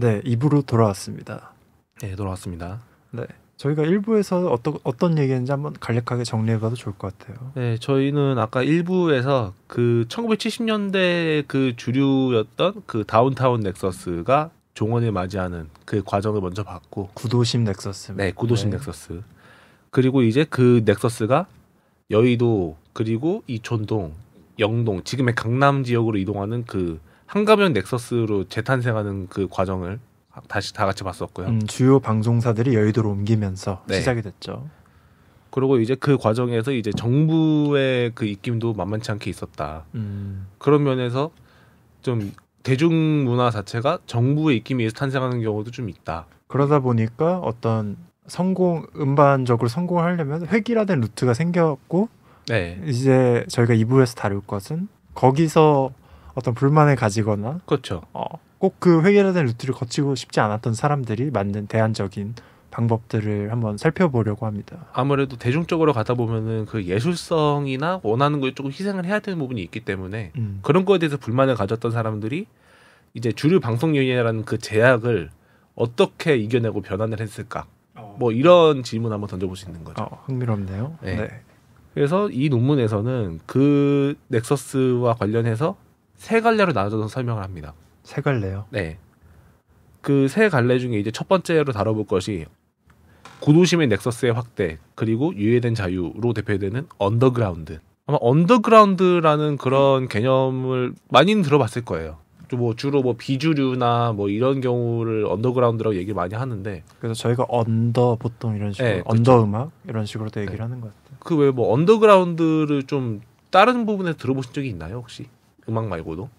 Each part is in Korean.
네, 2부로 돌아왔습니다. 네, 돌아왔습니다. 네, 저희가 1부에서 어떤 얘기했는지 한번 간략하게 정리해봐도 좋을 것 같아요. 네, 저희는 아까 1부에서 그 1970년대 그 주류였던 그 다운타운 넥서스가 종언을 맞이하는 그 과정을 먼저 봤고, 구도심 넥서스. 네, 구도심 넥서스. 그리고 이제 그 넥서스가 여의도 그리고 이촌동, 영동, 지금의 강남 지역으로 이동하는 그 한가변 넥서스로 재탄생하는 그 과정을 다시 다 같이 봤었고요. 주요 방송사들이 여의도로 옮기면서 네. 시작이 됐죠. 그리고 이제 그 과정에서 이제 정부의 그 입김도 만만치 않게 있었다. 그런 면에서 좀 대중문화 자체가 정부의 입김에 의해서 탄생하는 경우도 좀 있다. 그러다 보니까 어떤 음반적으로 성공을 하려면 획일화된 루트가 생겼고, 네, 이제 저희가 2부에서 다룰 것은 거기서 어떤 불만을 가지거나 그렇죠. 꼭 그 획일화된 루트를 거치고 싶지 않았던 사람들이 만든 대안적인 방법들을 한번 살펴보려고 합니다. 아무래도 대중적으로 가다 보면은 그 예술성이나 원하는 걸 조금 희생을 해야 되는 부분이 있기 때문에 그런 거에 대해서 불만을 가졌던 사람들이 이제 주류 방송용이라는 그 제약을 어떻게 이겨내고 변환을 했을까? 뭐 이런 질문 한번 던져볼 수 있는 거죠. 흥미롭네요. 네. 네. 그래서 이 논문에서는 그 넥서스와 관련해서 세 갈래로 나눠서 설명을 합니다. 세 갈래요? 네. 그 세 갈래 중에 이제 첫 번째로 다뤄볼 것이 구도심의 넥서스의 확대, 그리고 유예된 자유로 대표되는 언더그라운드. 아마 언더그라운드라는 그런 개념을 많이는 들어봤을 거예요. 주로 비주류나 뭐 이런 경우를 언더그라운드라고 얘기를 많이 하는데, 그래서 저희가 보통 이런 식으로 네, 언더 음악 이런 식으로도 얘기를 네. 하는 것 같아요. 그 왜 뭐 언더그라운드를 좀 다른 부분에서 들어보신 적이 있나요, 혹시? 음악 말고도?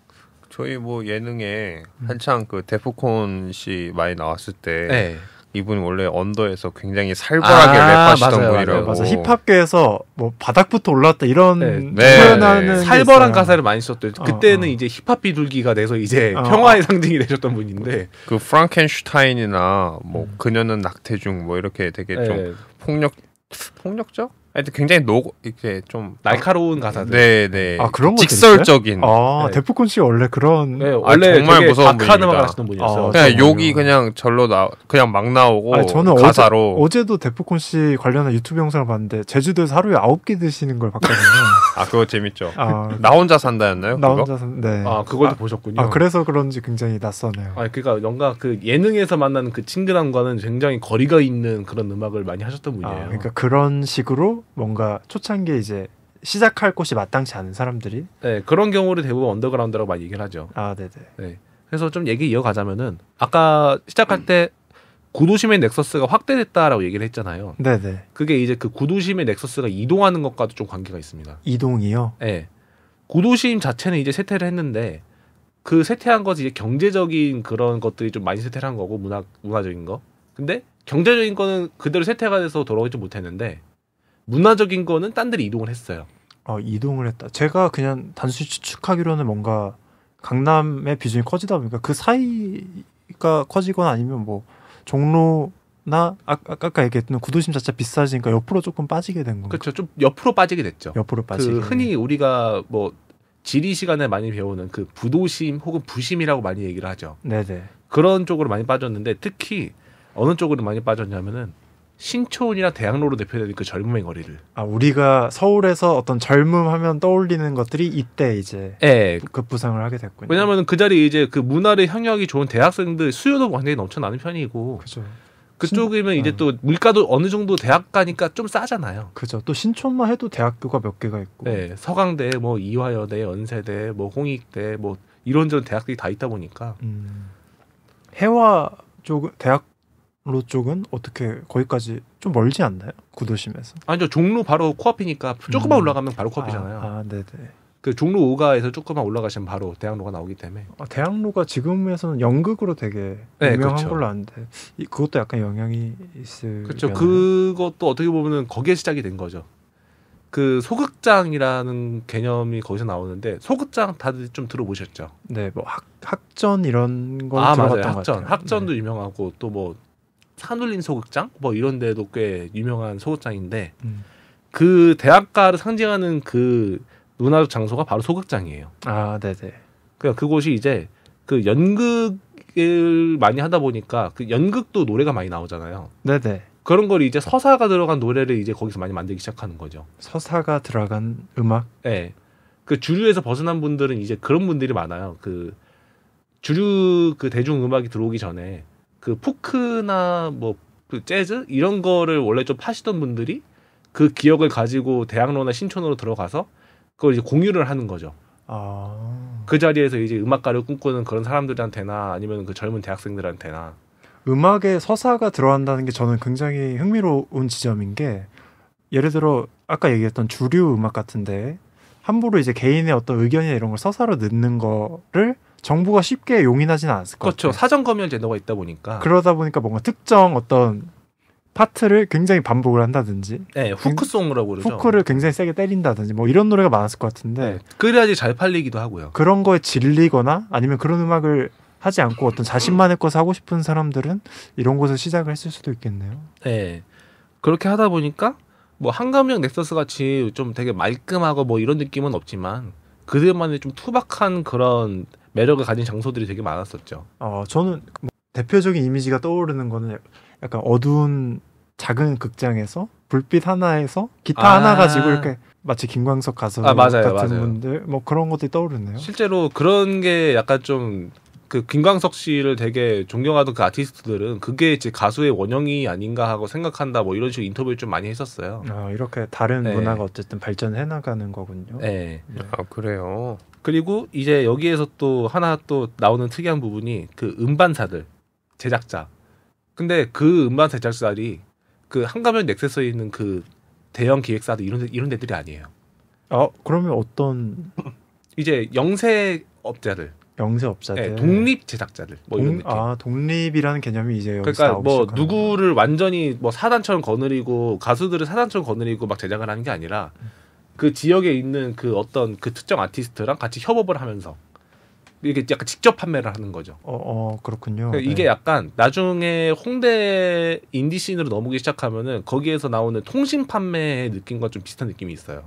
저희 뭐 예능에 한창 그 데프콘 씨 많이 나왔을 때 네. 이분이 원래 언더에서 굉장히 살벌하게 랩하시던 맞아요, 분이라고. 맞아. 힙합계에서 뭐 바닥부터 올라왔다 이런 네. 표현하는 게 살벌한 있어요. 가사를 많이 썼대요. 그때는 이제 힙합 비둘기가 돼서 이제 평화의 상징이 되셨던 분인데, 그 프랑켄슈타인이나 뭐 그녀는 낙태중 뭐 이렇게 되게 좀 폭력적? 하여튼 굉장히 이렇게 좀 날카로운 가사들. 네네. 그런 거 직설적인. 네. 데프콘 씨가 원래 그런 네, 원래 정말 되게 무서운 다크한 음악을 분입니다. 하시는 분이었어요. 그냥 욕이 그냥 그냥 막 나오고 저는 가사로. 어제도 데프콘 씨 관련한 유튜브 영상을 봤는데 제주도에서 하루에 9개 드시는 걸 봤거든요. 그거 재밌죠. 나 혼자 산다였나요? 나 그거? 혼자 네. 그걸 보셨군요. 그래서 그런지 굉장히 낯서네요. 그러니까 뭔가 그 예능에서 만나는 그 친근함과는 굉장히 거리가 있는 그런 음악을 많이 하셨던 분이에요. 그러니까 그런 식으로 뭔가 초창기에 이제 시작할 곳이 마땅치 않은 사람들이 그런 경우를 대부분 언더그라운드라고 많이 얘기를 하죠. 네네. 네. 그래서 좀 얘기 이어가자면은 아까 시작할 때 구도심의 넥서스가 확대됐다라고 얘기를 했잖아요. 네네. 그게 이제 그 구도심의 넥서스가 이동하는 것과도 좀 관계가 있습니다. 이동이요? 네. 구도심 자체는 이제 쇠퇴를 했는데 그 쇠퇴한 것이 이제 경제적인 그런 것들이 좀 많이 쇠퇴한 거고 문화적인 거. 근데 경제적인 거는 그대로 쇠퇴가 돼서 돌아오지 못했는데 문화적인 거는 딴 데로 이동을 했어요. 이동을 했다. 제가 그냥 단순히 추측하기로는 뭔가 강남의 비중이 커지다 보니까 그 사이가 커지거나 아니면 뭐 종로나 아까 얘기했던 구도심 자체가 비싸지니까 옆으로 조금 빠지게 된 건가요? 그렇죠. 좀 옆으로 빠지게 됐죠. 옆으로 빠지게. 흔히 우리가 뭐 지리 시간에 많이 배우는 그 부도심 혹은 부심이라고 많이 얘기를 하죠. 네네. 그런 쪽으로 많이 빠졌는데 특히 어느 쪽으로 많이 빠졌냐면은 신촌이나 대학로로 대표되는 그 젊음의 거리를. 우리가 서울에서 어떤 젊음 하면 떠올리는 것들이 이때 이제 급부상을 하게 됐군요. 왜냐하면 그 자리에 이제 그 문화를 향유하기 좋은 대학생들 수요도 굉장히 넘쳐나는 편이고. 그죠. 그쪽이면 이제 또 물가도 어느 정도 대학 가니까 좀 싸잖아요. 그죠. 또 신촌만 해도 대학교가 몇 개가 있고. 네, 서강대, 뭐 이화여대, 연세대, 뭐 홍익대, 뭐 이런저런 대학들이 다 있다 보니까. 해와 쪽 대학로 쪽은 어떻게 거기까지 좀 멀지 않나요? 구도심에서? 아니죠. 종로 바로 코앞이니까 조금만 올라가면 바로 코앞이잖아요. 네네. 그 종로 5가에서 조금만 올라가시면 바로 대학로가 나오기 때문에. 대학로가 지금에서는 연극으로 되게 유명한 그렇죠. 걸로 아는데 그것도 약간 영향이 있을. 그렇죠. 그것도 어떻게 보면은 거기에 시작이 된 거죠. 그 소극장이라는 개념이 거기서 나오는데 소극장 다들 좀 들어보셨죠? 네, 뭐 학전 이런 거 들어봤던 맞아요. 것 같아요. 학전도 네. 유명하고 또 뭐 산울림 소극장 뭐 이런 데도 꽤 유명한 소극장인데 그 대학가를 상징하는 그 문화적 장소가 바로 소극장이에요. 네네. 그러니까 그곳이 이제 그 연극 연극을 많이 하다 보니까 그 연극도 노래가 많이 나오잖아요. 네네. 그런 걸 이제 서사가 들어간 노래를 이제 거기서 많이 만들기 시작하는 거죠. 서사가 들어간 음악? 네. 그 주류에서 벗어난 분들은 이제 그런 분들이 많아요. 그 주류 그 대중 음악이 들어오기 전에 그 포크나 뭐 그 재즈 이런 거를 원래 좀 파시던 분들이 그 기억을 가지고 대학로나 신촌으로 들어가서 그걸 이제 공유를 하는 거죠. 그 자리에서 이제 음악가를 꿈꾸는 그런 사람들한테나 아니면 그 젊은 대학생들한테나 음악에 서사가 들어간다는 게 저는 굉장히 흥미로운 지점인 게 예를 들어 아까 얘기했던 주류 음악 같은데 함부로 이제 개인의 어떤 의견이나 이런 걸 서사로 넣는 거를 정부가 쉽게 용인하지는 않았을 것 그렇죠. 같아요. 사전 검열 제도가 있다 보니까 그러다 보니까 뭔가 특정 어떤 파트를 굉장히 반복을 한다든지 네, 후크송이라고 그러죠. 후크를 굉장히 세게 때린다든지 뭐 이런 노래가 많았을 것 같은데 네, 그래야지 잘 팔리기도 하고요. 그런 거에 질리거나 아니면 그런 음악을 하지 않고 어떤 자신만의 것을 하고 싶은 사람들은 이런 곳에서 시작을 했을 수도 있겠네요. 네. 그렇게 하다 보니까 뭐 한강역 넥서스 같이 좀 되게 말끔하고 뭐 이런 느낌은 없지만 그들만의 좀 투박한 그런 매력을 가진 장소들이 되게 많았었죠. 저는 뭐 대표적인 이미지가 떠오르는 거는 약간 어두운 작은 극장에서 불빛 하나에서 기타 하나 가지고 이렇게 마치 김광석 가수 맞아요, 같은 맞아요. 분들 뭐 그런 것들이 떠오르네요. 실제로 그런 게 약간 좀 그 김광석 씨를 되게 존경하던 그 아티스트들은 그게 이제 가수의 원형이 아닌가 하고 생각한다 뭐 이런 식으로 인터뷰를 좀 많이 했었어요. 이렇게 다른 네. 문화가 어쨌든 발전해 나가는 거군요. 네. 그래요. 그리고 이제 여기에서 또 하나 또 나오는 특이한 부분이 그 음반사들 제작자. 근데 그 음반 제작사들이 그 한가면 넥서스에 있는 그 대형 기획사들 이런 데들이 아니에요. 그러면 어떤 이제 영세 업자들, 영세업자들, 네, 독립 제작자들, 뭐 이런 느낌. 독립이라는 개념이 이제 여기서 그러니까 나오기 뭐 시작하는 누구를 완전히 뭐 사단처럼 거느리고 가수들을 사단처럼 거느리고 막 제작을 하는 게 아니라 그 지역에 있는 그 어떤 그 특정 아티스트랑 같이 협업을 하면서 이게 약간 직접 판매를 하는 거죠. 그렇군요. 그러니까 이게 약간 나중에 홍대 인디 씬으로 넘어오기 시작하면은 거기에서 나오는 통신 판매의 느낌과 좀 비슷한 느낌이 있어요.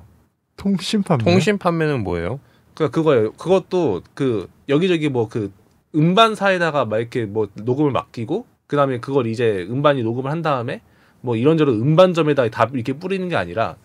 통신 판매. 통신 판매는 뭐예요? 그러니까 그거예요. 그것도 그 여기저기 뭐 그 음반사에다가 막 이렇게 뭐 녹음을 맡기고 그다음에 그걸 이제 음반이 녹음을 한 다음에 뭐 이런저런 음반점에다 다 이렇게 뿌리는 게 아니라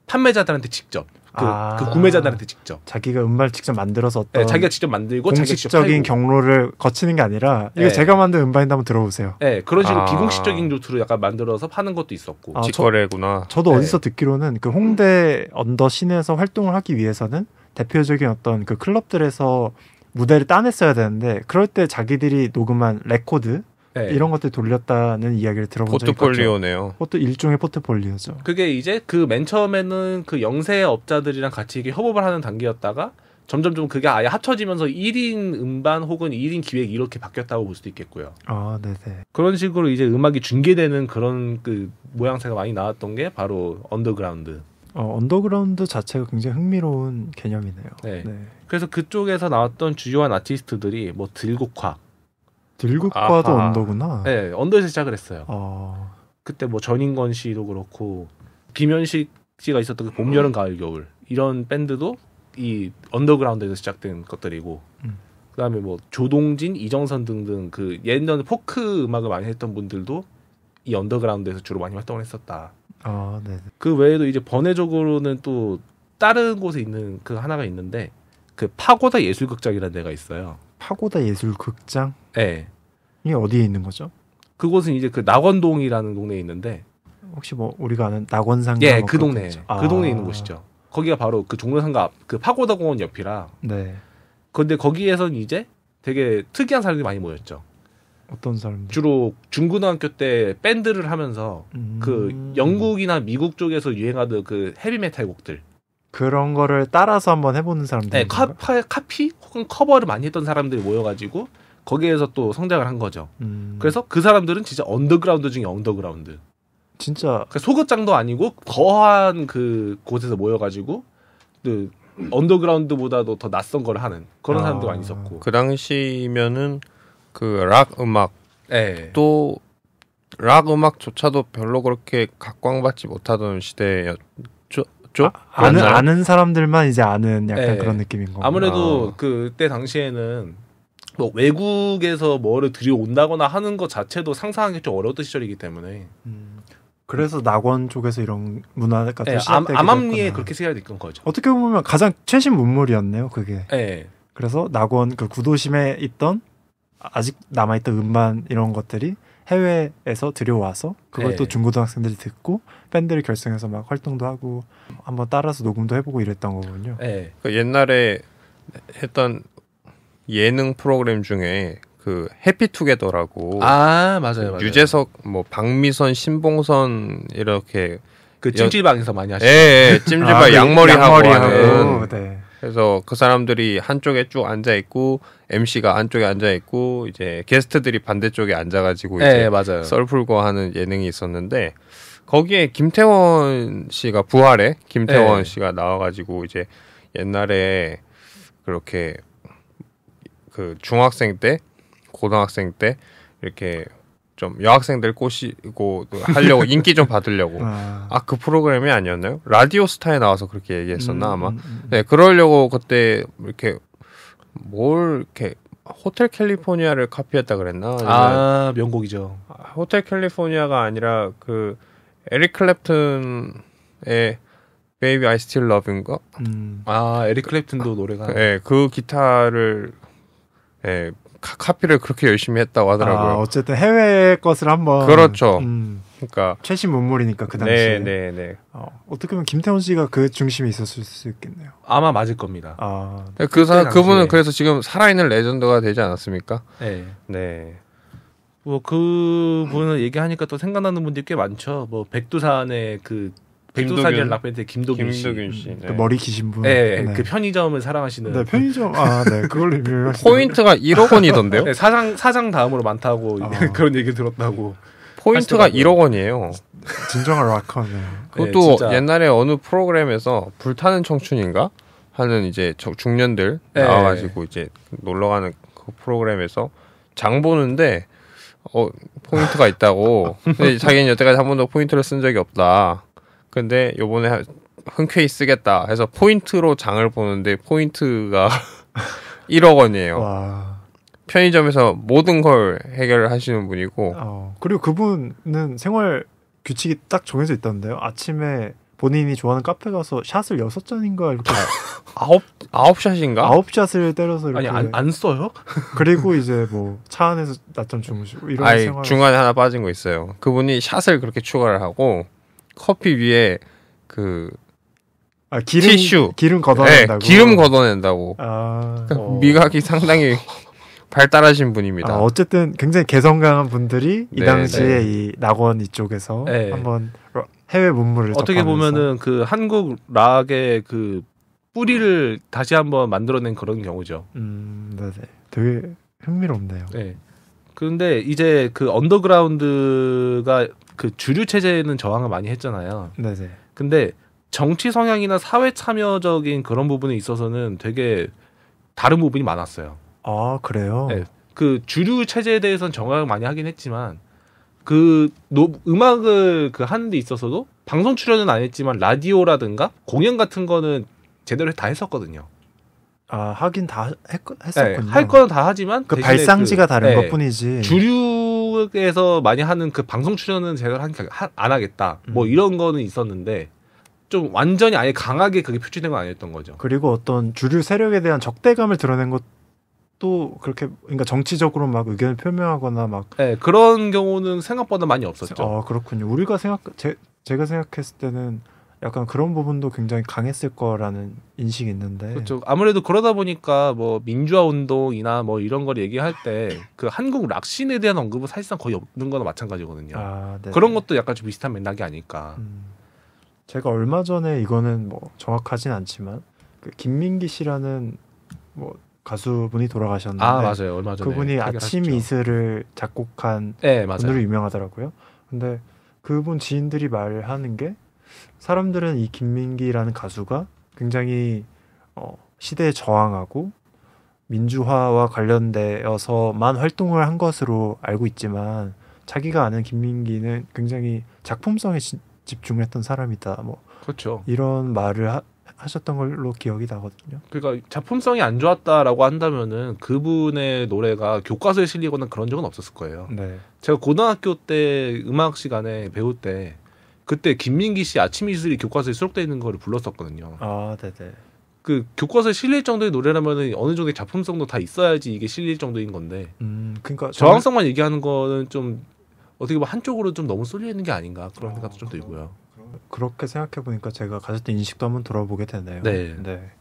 판매자들한테 직접 그 구매자들한테 직접 자기가 음반을 직접 만들어서 어떤 자기가 직접 만들고 공식적인 경로를 거치는 게 아니라 이거 제가 만든 음반인데 한번 들어보세요. 네, 그런 식으로 비공식적인 루트로 약간 만들어서 파는 것도 있었고. 직거래구나. 저도 어디서 듣기로는 그 홍대 언더 씬에서 활동을 하기 위해서는 대표적인 어떤 그 클럽들에서 무대를 따냈어야 되는데 그럴 때 자기들이 녹음한 레코드 이런 것들 돌렸다는 이야기를 들어본 적이 있죠. 포트폴리오네요. 그것도 일종의 포트폴리오죠. 그게 이제 그 맨 처음에는 그 영세 업자들이랑 같이 이게 협업을 하는 단계였다가 점점 좀 그게 아예 합쳐지면서 1인 음반 혹은 1인 기획 이렇게 바뀌었다고 볼 수도 있겠고요. 네네. 그런 식으로 이제 음악이 중계되는 그런 그 모양새가 많이 나왔던 게 바로 언더그라운드. 언더그라운드 자체가 굉장히 흥미로운 개념이네요. 네. 그래서 그쪽에서 나왔던 주요한 아티스트들이 뭐 들국화도 언더구나. 네, 언더에서 시작을 했어요. 그때 뭐 전인권 씨도 그렇고 김현식 씨가 있었던 그 봄, 여름, 가을, 겨울 이런 밴드도 이 언더그라운드에서 시작된 것들이고 그다음에 뭐 조동진, 이정선 등등 그 옛날 포크 음악을 많이 했던 분들도 이 언더그라운드에서 주로 많이 활동을 했었다. 네. 그 외에도 이제 번외적으로는 또 다른 곳에 있는 그 하나가 있는데 그 파고다 예술극장이라는 데가 있어요. 파고다 예술극장? 네. 이게 어디에 있는 거죠? 그곳은 이제 그 낙원동이라는 동네에 있는데 혹시 뭐 우리가 아는 낙원상가? 예, 그 동네. 그 동네에 있는 곳이죠. 거기가 바로 그 종로상가 앞 그 파고다 공원 옆이라. 네. 근데 거기에선 이제 되게 특이한 사람들이 많이 모였죠. 어떤 사람들? 주로 중고등학교 때 밴드를 하면서 그 영국이나 미국 쪽에서 유행하던 그 헤비메탈 곡들 그런 거를 따라서 한번 해보는 사람들. 네, 카피 혹은 커버를 많이 했던 사람들이 모여가지고 거기에서 또 성장을 한 거죠. 그래서 그 사람들은 진짜 언더그라운드 중에 언더그라운드. 진짜 그러니까 소극장도 아니고 거한 그 곳에서 모여가지고 그 언더그라운드보다도 더 낯선 걸 하는 그런 사람도 많이 있었고. 그 당시면은 그 락 음악 네. 또 락 음악조차도 별로 그렇게 각광받지 못하던 시대였죠. 아는 사람들만 이제 아는 약간 네. 그런 느낌인 거. 아무래도 그때 당시에는 뭐 외국에서 뭐를 들여온다거나 하는 것 자체도 상상하기 좀 어려웠던 시절이기 때문에 그래서 낙원 쪽에서 이런 문화가 또 네, 시작되게 암암리에 됐구나. 그렇게 생각이 됐던 거죠. 어떻게 보면 가장 최신 문물이었네요, 그게. 네. 그래서 낙원 그 구도심에 있던 아직 남아있던 음반 이런 것들이 해외에서 들여와서 그걸 네. 또 중고등학생들이 듣고 밴드를 결성해서 막 활동도 하고 한번 따라서 녹음도 해보고 이랬던 거군요. 네. 그 옛날에 했던 예능 프로그램 중에 그 해피투게더라고 아 맞아요. 유재석 뭐 박미선 신봉선 이렇게 그 찜질방에서 많이 하시죠. 예, 찜질방 그 양머리하고 하는 네. 그래서 그 사람들이 한쪽에 쭉 앉아 있고 MC가 한쪽에 앉아 있고 이제 게스트들이 반대쪽에 앉아가지고 이제 네, 맞아요. 썰 풀고 하는 예능이 있었는데 거기에 김태원 씨가 부활에 김태원 네. 씨가 나와가지고 이제 옛날에 그렇게 그 중학생 때 고등학생 때 이렇게 좀 여학생들 꼬시고 하려고 인기 좀 받으려고 그 프로그램이 아니었나요? 라디오 스타에 나와서 그렇게 얘기했었나 아마. 네, 그러려고 그때 이렇게 뭘 이렇게 호텔 캘리포니아를 카피했다 그랬나? 아 명곡이죠. 호텔 캘리포니아가 아니라 그 에릭 클랩튼의 Baby I Still Love인가? 아 에릭 클랩튼도 노래가. 네, 그 기타를 네, 카피를 그렇게 열심히 했다고 하더라고요. 어쨌든 해외 것을 한번 그렇죠. 그러니까 최신 문물이니까 그 당시에. 네. 어떻게 보면 김태원 씨가 그 중심에 있었을 수 있겠네요. 아마 맞을 겁니다. 그분은 그래서 지금 살아있는 레전드가 되지 않았습니까? 네. 네. 뭐 그분을 얘기하니까 또 생각나는 분들이 꽤 많죠. 뭐 백두산의 그 백두산이라는 락밴드 김도균 씨. 네. 그 머리 기신 분. 네, 그 편의점을 사랑하시는. 네, 편의점. 네, 그걸로 유명하시죠. 포인트가 1억 원이던데요? 네, 사장 다음으로 많다고 그런 얘기 들었다고. 포인트가 1억 원이에요. 진정한 락커네요. 그것도 네, 옛날에 어느 프로그램에서 불타는 청춘인가 하는 이제 중년들 나와가지고 이제 놀러 가는 그 프로그램에서 장 보는데 포인트가 있다고. 근데 자기는 여태까지 한 번도 포인트를 쓴 적이 없다. 근데 요번에 흔쾌히 쓰겠다 해서 포인트로 장을 보는데 포인트가 1억 원이에요. 와. 편의점에서 모든 걸 해결하시는 분이고. 그리고 그분은 생활 규칙이 딱 정해져 있던데요. 아침에 본인이 좋아하는 카페 가서 샷을 6잔인가 이렇게 9샷인가? 9샷을 때려서 이렇게 아니 안 써요? 그리고 이제 뭐 차 안에서 낮잠 주무시고 이런 생활. 중간에 하나 빠진 거 있어요. 그분이 샷을 그렇게 추가를 하고 커피 위에 그 티슈 기름 걷어낸다고. 네, 기름 걷어낸다고. 미각이 상당히 발달하신 분입니다. 어쨌든 굉장히 개성 강한 분들이 이 당시에 이 낙원 이쪽에서 한번 해외 문물을 어떻게 접하면서. 보면은 그 한국 락의 그 뿌리를 다시 한번 만들어낸 그런 경우죠. 네네. 되게 흥미롭네요. 네. 그런데 이제 그 언더그라운드가 그 주류 체제에는 저항을 많이 했잖아요. 네네. 근데 정치 성향이나 사회 참여적인 그런 부분에 있어서는 되게 다른 부분이 많았어요. 아, 그래요? 네. 그 주류 체제에 대해서는 정확을 많이 하긴 했지만 그 음악을 그 하는 데 있어서도 방송 출연은 안 했지만 라디오라든가 공연 같은 거는 제대로 다 했었거든요. 하긴 다 했었군요. 네, 할 거는 다 하지만 그 발상지가 다른 것뿐이지. 주류에서 많이 하는 그 방송 출연은 제대로 안 하겠다. 뭐 이런 거는 있었는데 좀 완전히 아예 강하게 그게 표출된 건 아니었던 거죠. 그리고 어떤 주류 세력에 대한 적대감을 드러낸 것도 그렇게 그러니까 정치적으로 막 의견을 표명하거나 막 그런 경우는 생각보다 많이 없었죠. 그렇군요. 우리가 제가 생각했을 때는 약간 그런 부분도 굉장히 강했을 거라는 인식이 있는데. 그렇죠. 아무래도 그러다 보니까 뭐 민주화 운동이나 뭐 이런 걸 얘기할 때 그 한국 락신에 대한 언급은 사실상 거의 없는 거나 마찬가지거든요. 그런 것도 약간 좀 비슷한 맥락이 아닐까. 제가 얼마 전에 이거는 뭐 정확하진 않지만 그 김민기 씨라는 뭐 가수분이 돌아가셨는데 맞아요. 얼마 전에 그분이 아침 이슬을 작곡한 분으로 유명하더라고요. 근데 그분 지인들이 말하는 게 사람들은 이 김민기라는 가수가 굉장히 시대에 저항하고 민주화와 관련되어서만 활동을 한 것으로 알고 있지만 자기가 아는 김민기는 굉장히 작품성에 집중했던 사람이다. 뭐 그렇죠. 이런 말을 하셨던 걸로 기억이 나거든요. 그러니까 작품성이 안 좋았다라고 한다면은 그분의 노래가 교과서에 실리거나 그런 적은 없었을 거예요. 네. 제가 고등학교 때 음악 시간에 배울 때 그때 김민기 씨 아침 이슬이 교과서에 수록되어 있는 거를 불렀었거든요. 아, 네네. 그 교과서에 실릴 정도의 노래라면은 어느 정도의 작품성도 다 있어야지 이게 실릴 정도인 건데 그러니까 저항성만 얘기하는 거는 좀 어떻게 보면 한쪽으로 좀 너무 쏠려 있는 게 아닌가 그런 생각도 좀 들고요. 그렇게 생각해 보니까 제가 가졌던 인식도 한번 돌아보게 되네요. 네. 네.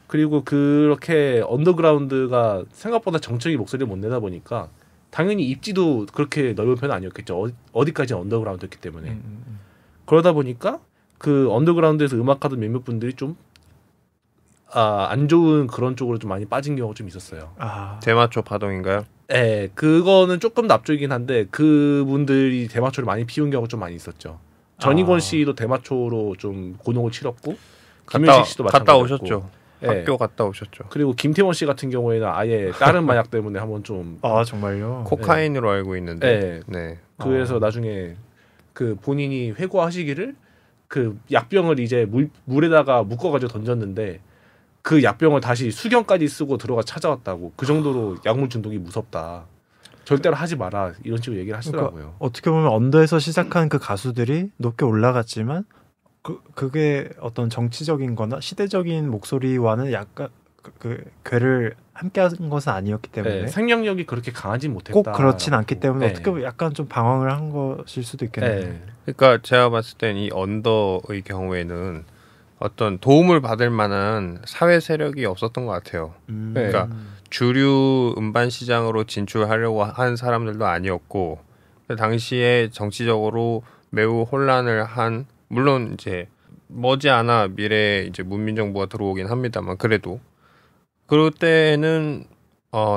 그리고 그렇게 언더그라운드가 생각보다 정적인 목소리를 못 내다 보니까 당연히 입지도 그렇게 넓은 편은 아니었겠죠. 어디까지 언더그라운드였기 때문에. 그러다 보니까 그 언더그라운드에서 음악하던 몇몇 분들이 좀 안 좋은 그런 쪽으로 좀 많이 빠진 경우가 좀 있었어요. 아, 대마초 파동인가요? 네, 그거는 조금 납조이긴 한데 그분들이 대마초를 많이 피운 경우가 좀 많이 있었죠. 전희권 씨도 대마초로 좀 고농을 치렀고 김윤식 씨도 갔다 마찬가지였고. 오셨죠. 네. 학교 갔다 오셨죠. 그리고 김태원 씨 같은 경우에는 아예 다른 마약 때문에 한번 좀 아 정말요? 코카인으로 알고 있는데. 네. 그래서 나중에 그 본인이 회고하시기를 그 약병을 이제 물에다가 묶어가지고 던졌는데 그 약병을 다시 수경까지 쓰고 들어가 찾아왔다고. 그 정도로 약물 중독이 무섭다. 절대로 하지 마라. 이런 식으로 얘기를 하시더라고요. 그러니까 어떻게 보면 언더에서 시작한 그 가수들이 높게 올라갔지만 그게 어떤 정치적인 거나 시대적인 목소리와는 약간 그 궤를 함께 한 것은 아니었기 때문에 네, 생명력이 그렇게 강하진 못했다. 꼭 그렇진 않기 때문에 네. 어떻게 보면 약간 좀 방황을 한 것일 수도 있겠네요. 네. 그러니까 제가 봤을 땐 이 언더의 경우에는 어떤 도움을 받을 만한 사회 세력이 없었던 것 같아요. 그러니까 주류 음반 시장으로 진출하려고 한 사람들도 아니었고 당시에 정치적으로 매우 혼란을 한 물론 이제 머지않아 미래에 이제 문민정부가 들어오긴 합니다만 그래도 그때는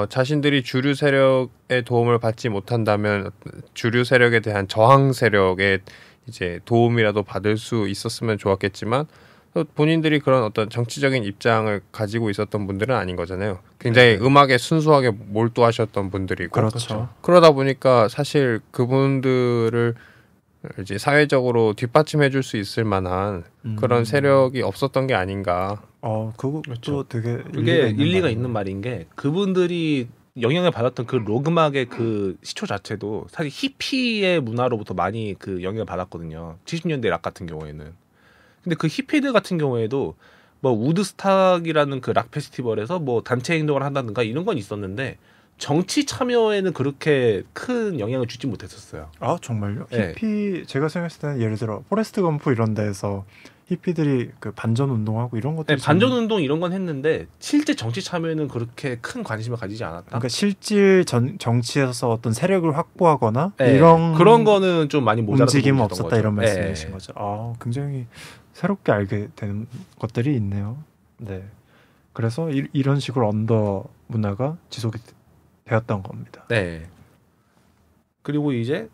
자신들이 주류 세력의 도움을 받지 못한다면 주류 세력에 대한 저항 세력의 이제 도움이라도 받을 수 있었으면 좋았겠지만 본인들이 그런 어떤 정치적인 입장을 가지고 있었던 분들은 아닌 거잖아요. 굉장히 음악에 순수하게 몰두하셨던 분들이고 그렇죠. 그러다 보니까 사실 그분들을 이제 사회적으로 뒷받침해줄 수 있을 만한 그런 세력이 없었던 게 아닌가. 그것도 그렇죠. 되게 그게 일리가 말이네요. 있는 말인 게 그분들이 영향을 받았던 그 록 음악의 그 시초 자체도 사실 히피의 문화로부터 많이 그 영향을 받았거든요. 70년대 락 같은 경우에는. 근데 그 히피들 같은 경우에도 뭐 우드스탁이라는 그 락 페스티벌에서 뭐 단체 행동을 한다든가 이런 건 있었는데 정치 참여에는 그렇게 큰 영향을 주지 못했었어요. 아 정말요? 네. 히피 제가 생각했을 때는 예를 들어 포레스트 검프 이런 데에서 히피들이 그 반전 운동하고 이런 것들 네, 반전 운동 이런 건 했는데 실제 정치 참여에는 그렇게 큰 관심을 가지지 않았다. 그러니까 실질 정치에서 어떤 세력을 확보하거나 네, 이런 그런 거는 좀 많이 모자랐던 움직임은 부분이었던 없었다 거죠. 이런 말씀이신 네. 거죠. 아 굉장히 새롭게 알게 되는 것들이 있네요. 네. 그래서 이런 식으로 언더 문화가 지속이 되었던 겁니다. 네. 그리고 이제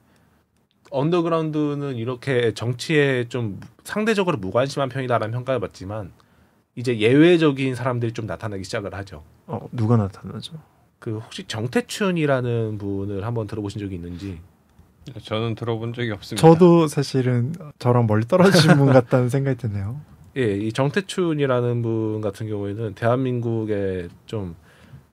언더그라운드는 이렇게 정치에 좀 상대적으로 무관심한 편이다라는 평가를 받지만 이제 예외적인 사람들이 좀 나타나기 시작을 하죠. 누가 나타나죠? 그 혹시 정태춘이라는 분을 한번 들어보신 적이 있는지? 저는 들어본 적이 없습니다. 저도 사실은 저랑 멀리 떨어지신 분 같다는 생각이 드네요. 예, 이 정태춘이라는 분 같은 경우에는 대한민국의 좀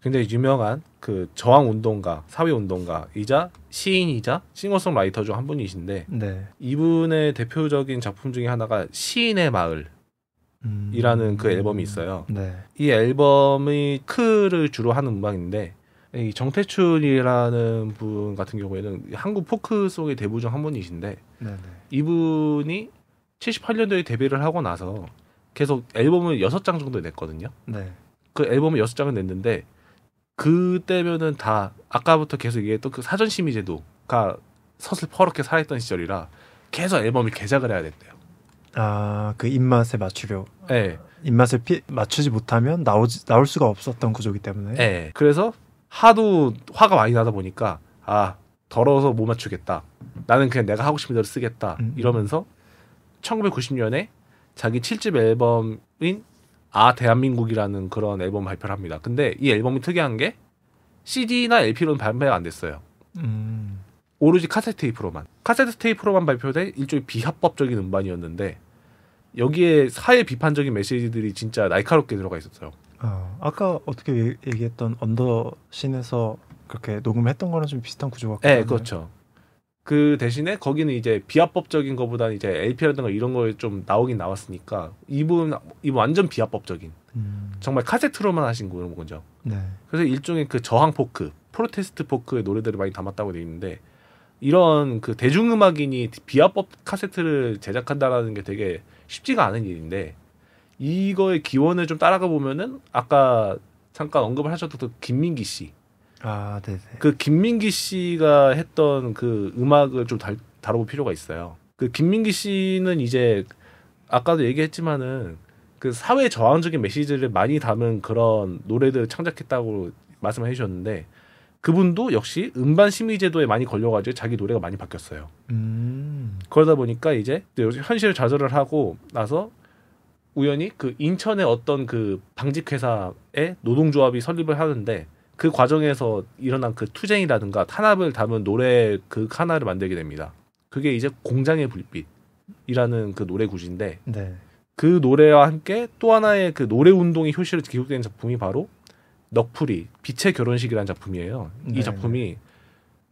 굉장히 유명한 그 저항 운동가, 사회 운동가이자 시인이자 싱어송라이터 중 한 분이신데 네. 이분의 대표적인 작품 중에 하나가 시인의 마을이라는 그 앨범이 있어요. 네. 이 앨범의 크를 주로 하는 음악인데 이 정태춘이라는 분 같은 경우에는 한국 포크송의 대부 중 한 분이신데 네네. 이분이 78년도에 데뷔를 하고 나서 계속 앨범을 6장 정도 냈거든요. 네. 그 앨범을 6장을 냈는데 그때면은 다 아까부터 계속 얘기했던 그 사전심의 제도가 서슬퍼렇게 살아있던 시절이라 계속 앨범을 개작을 해야 됐대요. 그 입맛에 맞추려. 네. 입맛을 맞추지 못하면 나올 수가 없었던 구조기 때문에. 네. 그래서 하도 화가 많이 나다 보니까 더러워서 못 맞추겠다. 나는 그냥 내가 하고 싶은 대로 쓰겠다. 이러면서 1990년에 자기 7집 앨범인 대한민국이라는 그런 앨범을 발표를 합니다. 근데 이 앨범이 특이한 게 CD나 LP로는 발매가 안 됐어요. 오로지 카세트 테이프로만 발표된 일종의 비합법적인 음반이었는데 여기에 사회 비판적인 메시지들이 진짜 날카롭게 들어가 있었어요. 아까 어떻게 얘기했던 언더신에서 그렇게 녹음했던 거랑 좀 비슷한 구조 같긴 하네요. 네, 그렇죠. 그 대신에 거기는 이제 비합법적인 것보다는 이제 LP라든가 이런 거에 좀 나오긴 나왔으니까 이분 완전 비합법적인 정말 카세트로만 하신 그런 거죠. 네. 그래서 일종의 그 저항 포크, 프로테스트 포크의 노래들을 많이 담았다고 돼 있는데 이런 그 대중음악인이 비합법 카세트를 제작한다라는 게 되게 쉽지가 않은 일인데 이거의 기원을 좀 따라가 보면은 아까 잠깐 언급을 하셨던 그 김민기 씨. 네네. 그 김민기 씨가 했던 그 음악을 좀 다뤄볼 필요가 있어요. 그 김민기 씨는 이제 아까도 얘기했지만은 그 사회 저항적인 메시지를 많이 담은 그런 노래들을 창작했다고 말씀을 해주셨는데 그분도 역시 음반 심의제도에 많이 걸려가지고 자기 노래가 많이 바뀌었어요. 그러다 보니까 이제 현실을 좌절을 하고 나서 우연히 그 인천의 어떤 그 방직회사에 노동조합이 설립을 하는데 그 과정에서 일어난 그 투쟁이라든가 탄압을 담은 노래 그 하나를 만들게 됩니다. 그게 이제 공장의 불빛이라는 그 노래 구지인데 네. 그 노래와 함께 또 하나의 그 노래 운동의 효시로 기록된 작품이 바로 넋풀이 빛의 결혼식이라는 작품이에요. 네. 이 작품이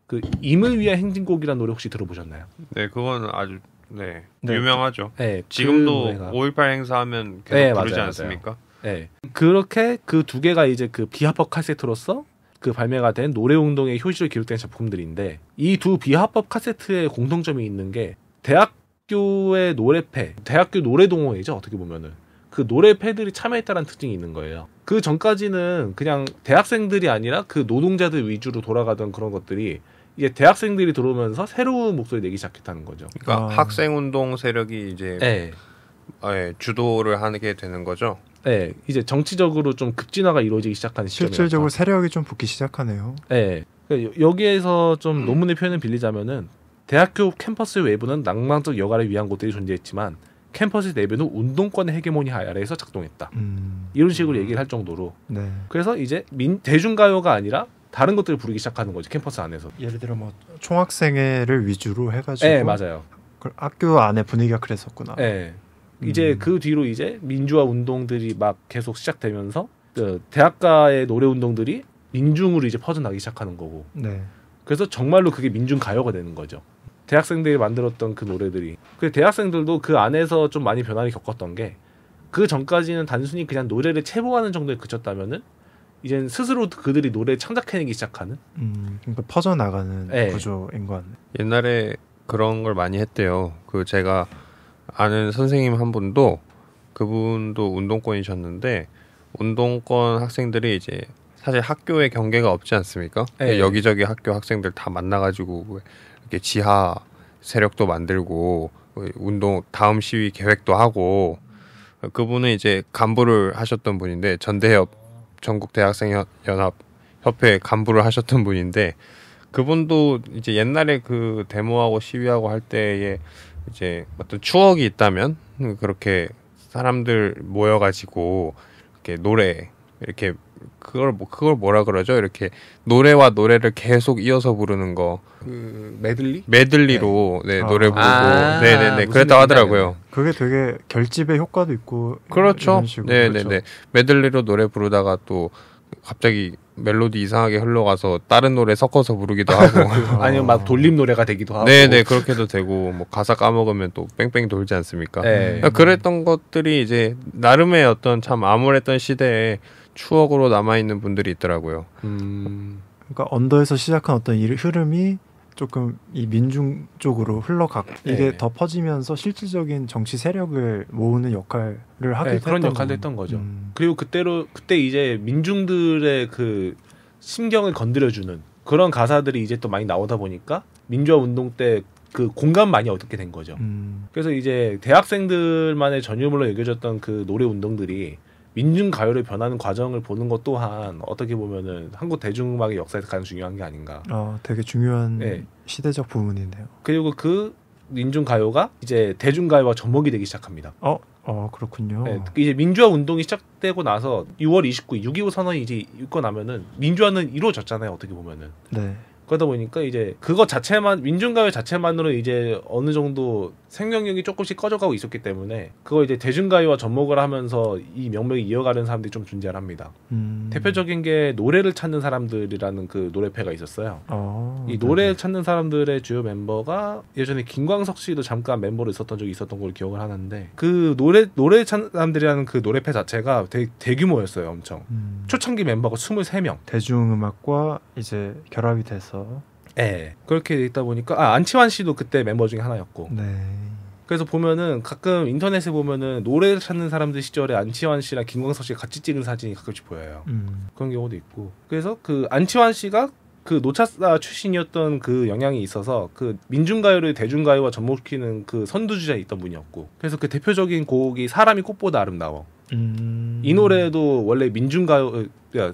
그 임을 위한 행진곡이라는 노래 혹시 들어보셨나요? 네, 그건 아주 네. 유명하죠. 네, 지금도 그 노래가- 5.18 행사하면 계속 네, 부르지 맞아요, 않습니까? 네. 그렇게 그 두 개가 이제 그 비합법 카세트로서 그 발매가 된 노래 운동의 효시로 기록된 작품들인데 이 두 비합법 카세트의 공통점이 있는 게 대학교의 노래패, 대학교 노래동호회죠 어떻게 보면은 그 노래패들이 참여했다는 특징이 있는 거예요. 그 전까지는 그냥 대학생들이 아니라 그 노동자들 위주로 돌아가던 그런 것들이 이제 대학생들이 들어오면서 새로운 목소리 내기 시작했다는 거죠. 그러니까 학생 운동 세력이 이제 네. 주도를 하게 되는 거죠. 네, 이제 정치적으로 좀 급진화가 이루어지기 시작한 시점이었죠. 실질적으로 세력이 좀 붙기 시작하네요. 네, 그러니까 여기에서 좀 논문의 표현을 빌리자면은 대학교 캠퍼스 외부는 낭만적 여가를 위한 곳들이 존재했지만 캠퍼스 내부는 운동권의 헤게모니 아래에서 작동했다. 이런 식으로 얘기를 할 정도로. 네. 그래서 이제 대중가요가 아니라 다른 것들을 부르기 시작하는 거죠. 캠퍼스 안에서. 예를 들어 뭐 총학생회를 위주로 해가지고. 네, 맞아요. 학교 안에 분위기가 그랬었구나. 네. 이제 그 뒤로 이제 민주화 운동들이 막 계속 시작되면서 그 대학가의 노래 운동들이 민중으로 이제 퍼져나기 시작하는 거고. 네. 그래서 정말로 그게 민중 가요가 되는 거죠. 대학생들이 만들었던 그 노래들이. 그 대학생들도 그 안에서 좀 많이 변화를 겪었던 게 그 전까지는 단순히 그냥 노래를 체보하는 정도에 그쳤다면은 이젠 스스로 그들이 노래를 창작해내기 시작하는. 그러니까 퍼져나가는 네. 구조인 것 같네. 옛날에 그런 걸 많이 했대요. 그 제가 아는 선생님 한 분도 그분도 운동권이셨는데 운동권 학생들이 이제 사실 학교에 경계가 없지 않습니까? 네. 여기저기 학교 학생들 다 만나가지고 이렇게 지하 세력도 만들고 운동 다음 시위 계획도 하고 그분은 이제 간부를 하셨던 분인데 전대협 전국 대학생 연합 협회 간부를 하셨던 분인데 그분도 이제 옛날에 그 데모하고 시위하고 할 때에 이제 어떤 추억이 있다면 그렇게 사람들 모여가지고 이렇게 노래 이렇게 그걸 뭐라 그러죠? 이렇게 노래와 노래를 계속 이어서 부르는 거 그 메들리? 메들리로 네, 노래 부르고 네네네 무슨 그랬다고 하더라고요. 그게 되게 결집의 효과도 있고. 그렇죠. 이런 식으로. 네네네 그렇죠. 메들리로 노래 부르다가 또 갑자기 멜로디 이상하게 흘러가서 다른 노래 섞어서 부르기도 하고 아니면 막 돌림 노래가 되기도 하고. 네네 그렇게도 되고 뭐 가사 까먹으면 또 뺑뺑 돌지 않습니까? 네. 그러니까 그랬던 것들이 이제 나름의 어떤 참 암울했던 시대에 추억으로 남아있는 분들이 있더라고요. 그러니까 언더에서 시작한 어떤 이 흐름이 조금 이 민중 쪽으로 흘러가고 이게 네. 더 퍼지면서 실질적인 정치 세력을 모으는 역할을 하게 네, 그런 했던 역할을 거군요. 했던 거죠. 그리고 그때 이제 민중들의 그 심경을 건드려주는 그런 가사들이 이제 또 많이 나오다 보니까 민주화 운동 때 그 공감 많이 얻게 된 거죠. 그래서 이제 대학생들만의 전유물로 여겨졌던 그 노래 운동들이 민중 가요를 변하는 과정을 보는 것 또한 어떻게 보면은 한국 대중음악의 역사에서 가장 중요한 게 아닌가. 되게 중요한 네. 시대적 부분이네요. 그리고 그 민중 가요가 이제 대중 가요와 접목이 되기 시작합니다. 그렇군요. 네, 이제 민주화 운동이 시작되고 나서 6월 29일 6.25 선언이 이제 있고 나면은 민주화는 이루어졌잖아요. 어떻게 보면은. 네. 그러다 보니까 이제 그것 자체만 민중가요 자체만으로 이제 어느 정도 생명력이 조금씩 꺼져가고 있었기 때문에 그걸 이제 대중가요와 접목을 하면서 이 명맥이 이어가는 사람들이 좀 존재합니다. 대표적인 게 노래를 찾는 사람들이라는 그 노래패가 있었어요. 이 노래를 찾는 사람들의 주요 멤버가 예전에 김광석 씨도 잠깐 멤버로 있었던 적이 있었던 걸 기억을 하는데 그 노래 찾는 사람들이라는 그 노래패 자체가 되게 대규모였어요. 엄청. 초창기 멤버가 23명. 대중음악과 이제 결합이 돼서 네. 그렇게 돼 있다 보니까 안치환 씨도 그때 멤버 중에 하나였고. 네. 그래서 보면은 가끔 인터넷에 보면은 노래를 찾는 사람들 시절에 안치환 씨랑 김광석 씨가 같이 찍은 사진이 가끔씩 보여요. 그런 경우도 있고. 그래서 그 안치환 씨가 그 노차사 출신이었던 그 영향이 있어서 그 민중가요를 대중가요와 접목시키는 그 선두주자에 있던 분이었고. 그래서 그 대표적인 곡이 사람이 꽃보다 아름다워. 이 노래도 원래 민중가요,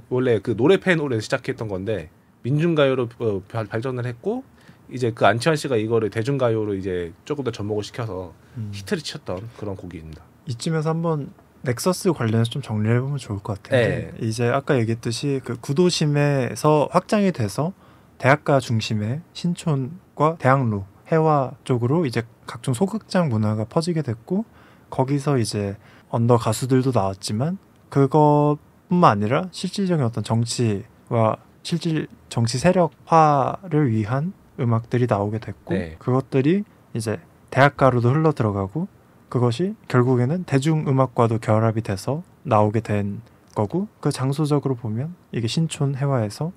원래 그 노래패 노래를 시작했던 건데 민중가요로 발전을 했고 이제 그 안치환 씨가 이거를 대중가요로 이제 조금 더 접목을 시켜서 히트를 쳤던 그런 곡입니다. 이쯤에서 한번 넥서스 관련해서 좀 정리해 보면 좋을 것 같은데 이제 아까 얘기했듯이 그 구도심에서 확장이 돼서 대학가 중심의 신촌과 대학로 해화 쪽으로 이제 각종 소극장 문화가 퍼지게 됐고 거기서 이제 언더 가수들도 나왔지만 그것뿐만 아니라 실질적인 어떤 정치와 실질 정치 세력화를 위한 음악들이 나오게 됐고 그것들이 이제 대학가로도 흘러 들어가고 그것이 결국에는 대중음악과도 결합이 돼서 나오게 된 거고 그 장소적으로 보면 이게 신촌 해화에서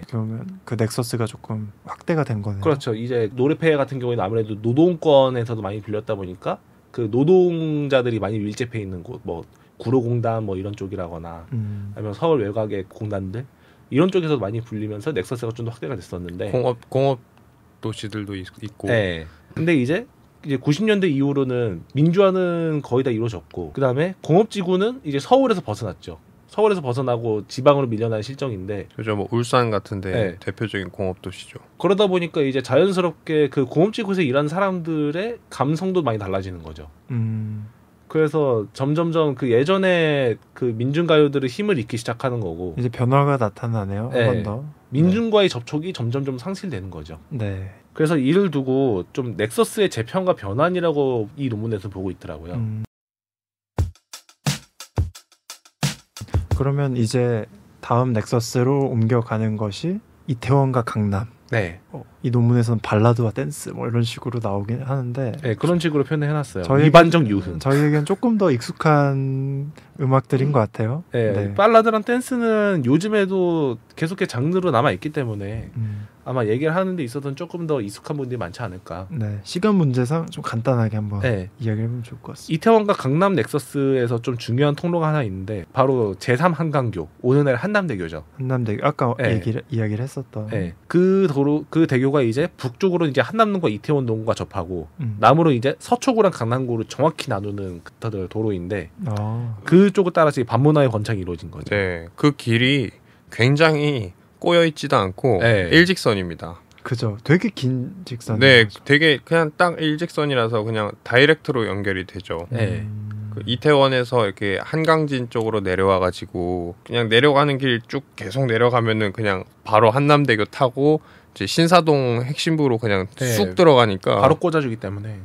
그러면 그 넥서스가 조금 확대가 된 거네요. 그렇죠. 이제 노래패 같은 경우에는 아무래도 노동권에서도 많이 빌렸다 보니까 그 노동자들이 많이 밀집해 있는 곳, 뭐 구로공단 뭐 이런 쪽이라거나 아니면 서울 외곽의 공단들 이런 쪽에서 많이 불리면서 넥서스가 좀 더 확대가 됐었는데 공업 도시들도 있고. 네. 근데 이제 90년대 이후로는 민주화는 거의 다 이루어졌고 그다음에 공업지구는 이제 서울에서 벗어났죠. 서울에서 벗어나고 지방으로 밀려난 실정인데 그죠. 뭐 울산 같은데 대표적인 공업 도시죠. 그러다 보니까 이제 자연스럽게 그 공업지구에서 일하는 사람들의 감성도 많이 달라지는 거죠. 그래서 점점점 그 예전에 그 민중가요들의 힘을 잃기 시작하는 거고 이제 변화가 나타나네요. 한 번 더. 민중과의 접촉이 점점점 상실되는 거죠. 네. 그래서 이를 두고 좀 넥서스의 재편과 변환이라고 이 논문에서 보고 있더라고요. 그러면 이제 다음 넥서스로 옮겨가는 것이 이태원과 강남. 네. 이 논문에서는 발라드와 댄스 뭐 이런 식으로 나오긴 하는데 그런 식으로 표현을 해놨어요. 이반적 유흥. 저희에겐 조금 더 익숙한 음악들인 것 같아요. 발라드랑 댄스는 요즘에도 계속해서 장르로 남아있기 때문에 아마 얘기를 하는 데 있어서는 조금 더 익숙한 분들이 많지 않을까. 네. 시간 문제상 좀 간단하게 한번 이야기해보면 좋을 것 같습니다. 이태원과 강남 넥서스에서 좀 중요한 통로가 하나 있는데 바로 제3 한강교, 오늘날 한남대교죠. 한남대교 아까 이야기를 했었던 그 대교가 이제 북쪽으로 이제 한남동과 이태원동과 접하고 남으로 이제 서초구랑 강남구를 정확히 나누는 도로인데 그쪽을 따라서 반문화의 건창이 이루어진 거죠. 네, 그 길이 굉장히 꼬여 있지도 않고 일직선입니다. 그죠. 되게 긴 직선. 네, 되게 그냥 딱 일직선이라서 그냥 다이렉트로 연결이 되죠. 그 이태원에서 이렇게 한강진 쪽으로 내려와가지고 그냥 내려가는 길 쭉 계속 내려가면은 그냥 바로 한남대교 타고 이제 신사동 핵심부로 그냥 쑥 들어가니까 바로 꽂아주기 때문에.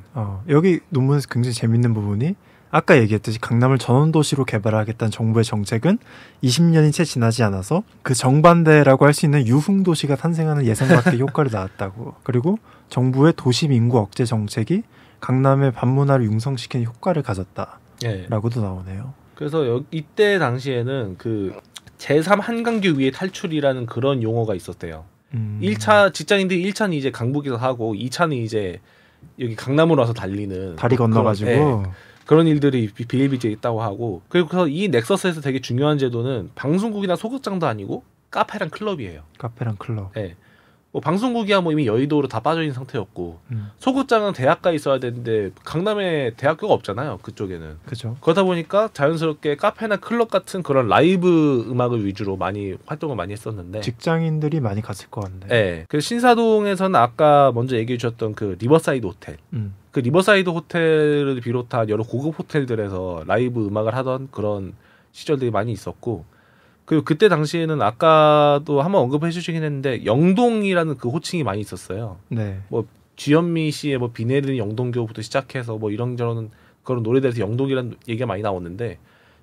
여기 논문에서 굉장히 재밌는 부분이 아까 얘기했듯이 강남을 전원도시로 개발하겠다는 정부의 정책은 20년이 채 지나지 않아서 그 정반대라고 할 수 있는 유흥도시가 탄생하는 예상 밖의 효과를 낳았다고. 그리고 정부의 도심 인구 억제 정책이 강남의 반문화를 융성시키는 효과를 가졌다라고도 나오네요. 그래서 이때 당시에는 그 제3 한강교 위에 탈출이라는 그런 용어가 있었대요. 1차 직장인들이 1차는 이제 강북에서 하고 2차는 이제 여기 강남으로 와서 달리는 다리 건너가지고 그런 일들이 비일비재해 있다고 하고 그래서 이 넥서스에서 되게 중요한 제도는 방송국이나 소극장도 아니고 카페랑 클럽이에요. 카페랑 클럽. 뭐 방송국이야 뭐 이미 여의도로 다 빠져 있는 상태였고 소극장은 대학가에 있어야 되는데 강남에 대학교가 없잖아요. 그쪽에는. 그죠. 그러다 보니까 자연스럽게 카페나 클럽 같은 그런 라이브 음악을 위주로 많이 활동을 많이 했었는데 직장인들이 많이 갔을 것 같네요. 네. 그래서 신사동에서는 아까 먼저 얘기해 주셨던 그 리버사이드 호텔. 그 리버사이드 호텔을 비롯한 여러 고급 호텔들에서 라이브 음악을 하던 그런 시절들이 많이 있었고 그리고 그때 당시에는 아까도 한번 언급해 주시긴 했는데 영동이라는 그 호칭이 많이 있었어요. 네. 뭐 주현미 씨의 뭐 비 내리는 영동교부터 시작해서 뭐 이런저런 그런 노래들에서 영동이라는 얘기가 많이 나오는데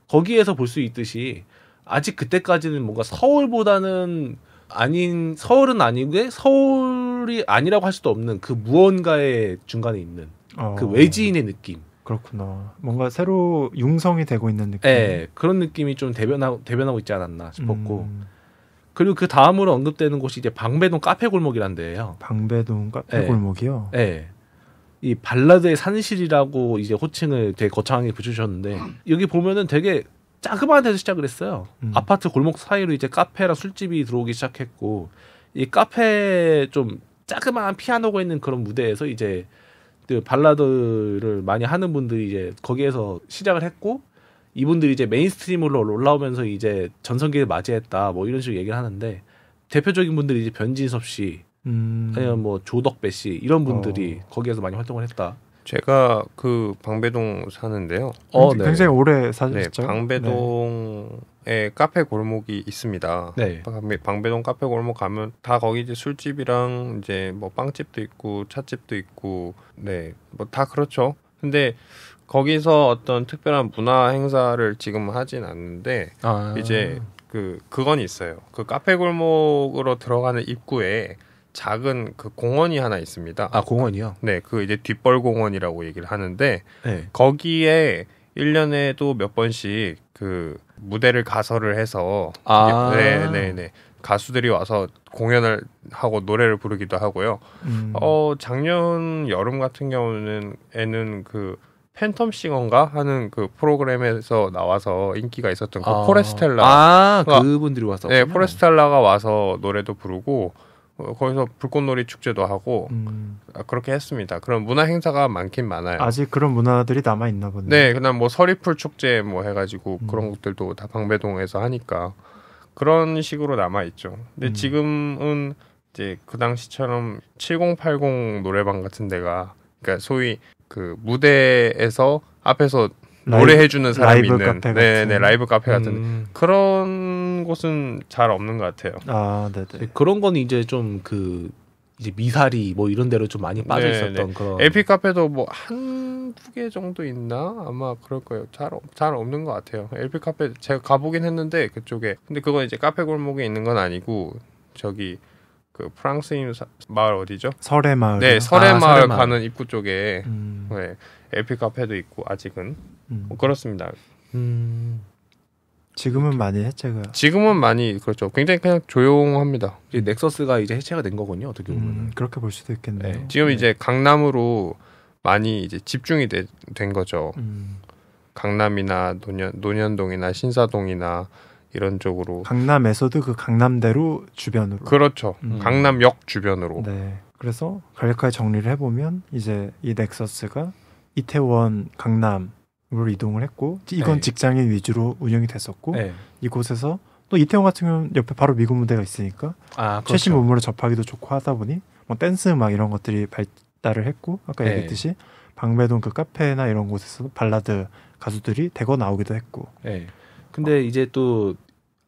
거기에서 볼 수 있듯이 아직 그때까지는 뭔가 서울보다는 아닌 서울은 아니고 서울이 아니라고 할 수도 없는 그 무언가의 중간에 있는 그 외지인의 느낌. 그렇구나. 뭔가 새로 융성이 되고 있는 느낌. 네, 그런 느낌이 좀 대변하고 있지 않았나 싶었고. 그리고 그 다음으로 언급되는 곳이 이제 방배동 카페 골목이란 데예요. 방배동 카페 네. 골목이요? 네. 이 발라드의 산실이라고 이제 호칭을 되게 거창하게 붙여주셨는데 여기 보면은 되게 자그마한 데서 시작을 했어요. 아파트 골목 사이로 이제 카페랑 술집이 들어오기 시작했고 이 카페 좀 자그마한 피아노가 있는 그런 무대에서 이제 그 발라드를 많이 하는 분들이 이제 거기에서 시작을 했고 이분들이 이제 메인스트림으로 올라오면서 이제 전성기를 맞이했다 뭐 이런 식으로 얘기를 하는데 대표적인 분들이 이제 변진섭 씨 아니면 뭐 조덕배 씨 이런 분들이 거기에서 많이 활동을 했다. 제가 그 방배동 사는데요. 네. 굉장히 오래 사셨죠? 네, 방배동에 카페 골목이 있습니다. 네. 방배동 카페 골목 가면 다 거기 이제 술집이랑 이제 뭐 빵집도 있고 찻집도 있고 네, 뭐 다 그렇죠. 근데 거기서 어떤 특별한 문화 행사를 지금 하진 않는데 이제 그건 있어요. 그 카페 골목으로 들어가는 입구에 작은 그 공원이 하나 있습니다. 아, 공원이요? 네, 그 이제 뒷벌 공원이라고 얘기를 하는데 네. 거기에 1년에도 몇 번씩 그 무대를 가설을 해서 네. 가수들이 와서 공연을 하고 노래를 부르기도 하고요. 작년 여름 같은 경우는 그 팬텀싱어인가 하는 그 프로그램에서 나와서 인기가 있었던 그 포레스텔라 그분들이 와서 네, 포레스텔라가 와서 노래도 부르고 거기서 불꽃놀이 축제도 하고 그렇게 했습니다. 그런 문화 행사가 많긴 많아요. 아직 그런 문화들이 남아 있나 보네요. 네, 그다음 뭐 서리풀 축제 뭐 해가지고 그런 것들도 다 방배동에서 하니까 그런 식으로 남아 있죠. 근데 지금은 이제 그 당시처럼 7080 노래방 같은 데가 그러니까 소위 그 무대에서 앞에서 노래해주는 사람이 라이브 있는 카페 네, 라이브 카페 같은 그런 곳은 잘 없는 것 같아요. 아, 네네. 그런 건 이제 좀 그 이제 미사리 뭐 이런 데로 좀 많이 빠져 있었던 그런. LP 카페도 뭐 한두 개 정도 있나 아마 그럴 거예요. 잘 없는 것 같아요. LP 카페 제가 가보긴 했는데 그쪽에 근데 그건 이제 카페 골목에 있는 건 아니고 저기 그 프랑스인 마을 어디죠? 설해마을. 네, 설해마을 설해마을. 가는 입구 쪽에 네, LP 카페도 있고 아직은 뭐 그렇습니다. 지금은 많이 해체가. 지금은 많이 그렇죠. 굉장히 그냥 조용합니다. 이제 넥서스가 이제 해체가 된 거군요. 어떻게 보면. 그렇게 볼 수도 있겠네요. 네. 지금 이제 강남으로 많이 이제 집중이 된 거죠. 강남이나 논현동이나 신사동이나 이런 쪽으로. 강남에서도 그 강남대로 주변으로. 그렇죠. 강남역 주변으로. 네. 그래서 간략하게 정리를 해보면 이제 이 넥서스가 이태원 강남으로 이동을 했고 이건 네. 직장인 위주로 운영이 됐었고 네. 이곳에서 또 이태원 같은 경우는 옆에 바로 미군 무대가 있으니까 그렇죠. 최신 문물을 접하기도 좋고 하다 보니 뭐 댄스 음악 이런 것들이 발달을 했고 아까 네. 얘기했듯이 방배동 그 카페나 이런 곳에서 발라드 가수들이 대거 나오기도 했고. 네. 근데 이제 또